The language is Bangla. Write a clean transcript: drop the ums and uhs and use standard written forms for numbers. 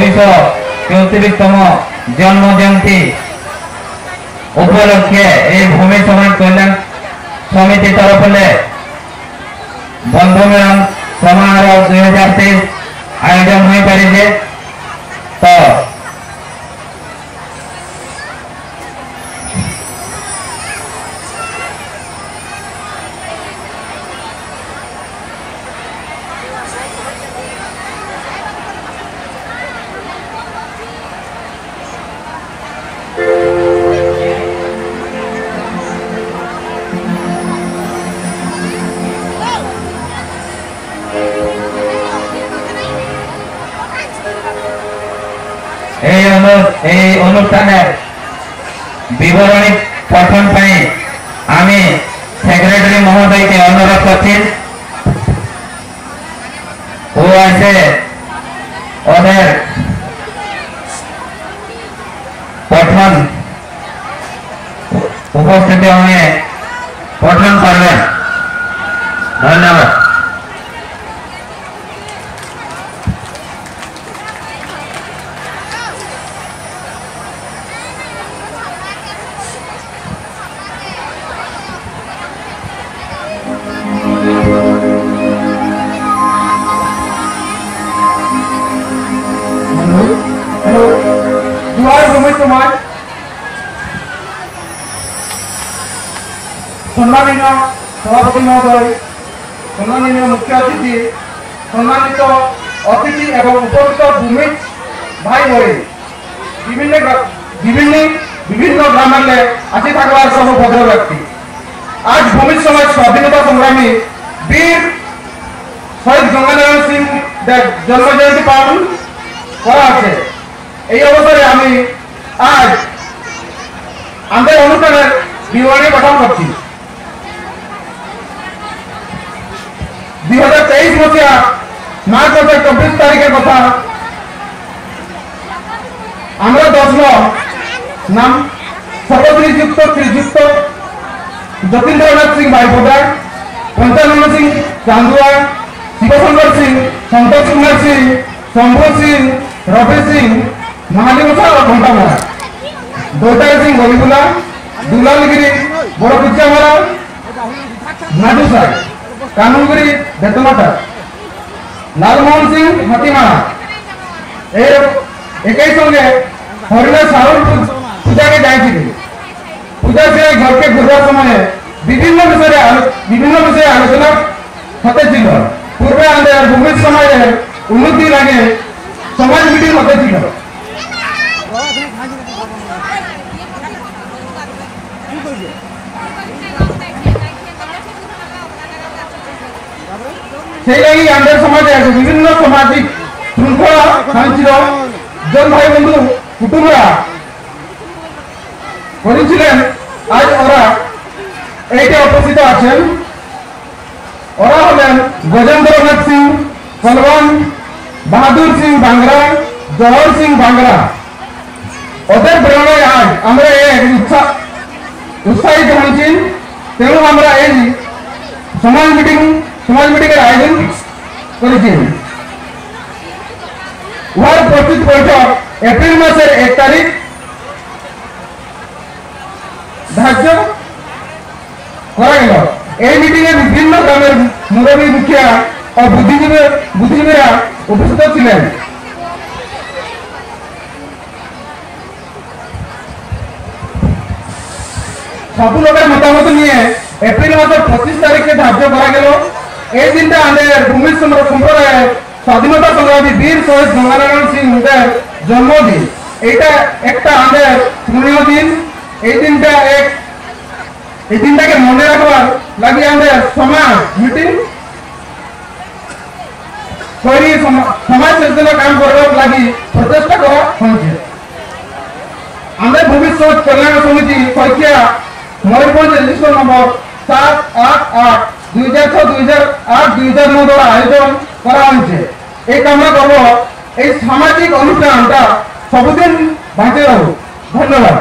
234তম জন্ম জয়ন্তী উপলক্ষে এই ভূমি সমাজ কল্যাণ সমিতি তরফে বন্ধু মিলন সমারোহ 2023 আয়োজন হয়ে পারিছে। তো এই অনুষ্ঠানের বিবরণী পঠন পাই আমি সেক্রেটারি মহোদয়কে অনুরোধ করছি। ও আছে ওদের পঠন উপস্থিতি হয়ে পঠন করবেন। ধন্যবাদ। सम्मानित सभापति महोदय, सम्मानित मुख्य अतिथि, सम्मानित अतिथि एवं उपस्थित भूमि भाई भाई विभिन्न ग्राम आसी थाकबार सब भद्र व्यक्ति आज भूमि समाज स्वाधीनता संग्रामी वीर शहीद गंगानारायण सिंह जन्म जयंती पालन करा आछे। এই অবসরে আমি আজ আমাদের অনুষ্ঠানের বিবরণী পাঠন করছি। 2023 মସିହା মার্চ মাসের 24 তারিখের কথা আমরা 10 নাম সর্বশ্রীযুক্ত শ্রীযুক্ত যতীন্দ্রনাথ সিং ভাইপোদা, পঞ্চানন সিং চান্দুয়া, শিবশঙ্কর সিং, সন্তোষ কুমার সিং, শম্ভু সিং, রবি সিং, महालिमुसा और घंटामरा, दोतार सिंह गोलीबुला, दुलालगिरी, बड़कुचामरा, नाडुसा, कानूनगिरी, बेतमाटा, लालमोहन सिंह हाथीमारा, एक संगे हरिना साहुल पूजा के जाए पूजा से घर के घुरवा समय विभिन्न विषय आलोचना होते पूर्वे आंदे भूमि समय उन्नति लगे समाज मीटिंग होते समाजे विभिन्न सामाजिक श्रृंखला सांचिल जन भाई बंधु कुटुम्बरा आज ओरा उपस्थित आছেন। ओरा हलेन गजेंद्रनाथ सिंह पहलवान, बहादुर सिंह बांगरा, जवाहर सिंह बांगरा। ओদের প্রেরণায় আজ আমরা এক উৎসাহিত হয়েছি। তেমন আমরা এই সমাজ মিটিংয়ের আয়োজন করেছি। উহার প্রস্তুত বৈঠক এপ্রিল মাসের 1 তারিখ ধার্য করা গেল। এই মিটিংয়ে বিভিন্ন গ্রামের মুরব্বী, মুখিয়া ও বুদ্ধিজীবীরা উপস্থিত ছিলেন। সব লোকের মতামত নিয়ে এপ্রিল মাসের 25 তারিখে ধার্য করা গেল। এই দিনটা আমাদের ভূমি সম্প্রদায়ের স্বাধীনতা সংগ্রামী বীর শহীদ গঙ্গানারায়ণ সিংহের জন্মদিন। এইটা একটা আমাদের স্মরণীয় দিন। এই দিনটাকে মনে রাখবার লাগে আমাদের সমাজ মিটিং সমাজ সচেতনতা কাম করবার লাগে প্রচেষ্টা করা হয়েছে। আমাদের ভবিষ্যৎ কল্যাণ সমিতি শইকিয়া ময়ূরভঞ্জ রেজিস্ট্রেশন নম্বর 788-2006-2008-2009 দ্বারা আয়োজন করা হয়েছে। এই কামনা করব এই সামাজিক অনুষ্ঠানটা সবদিন বাঁচে রহুক। ধন্যবাদ।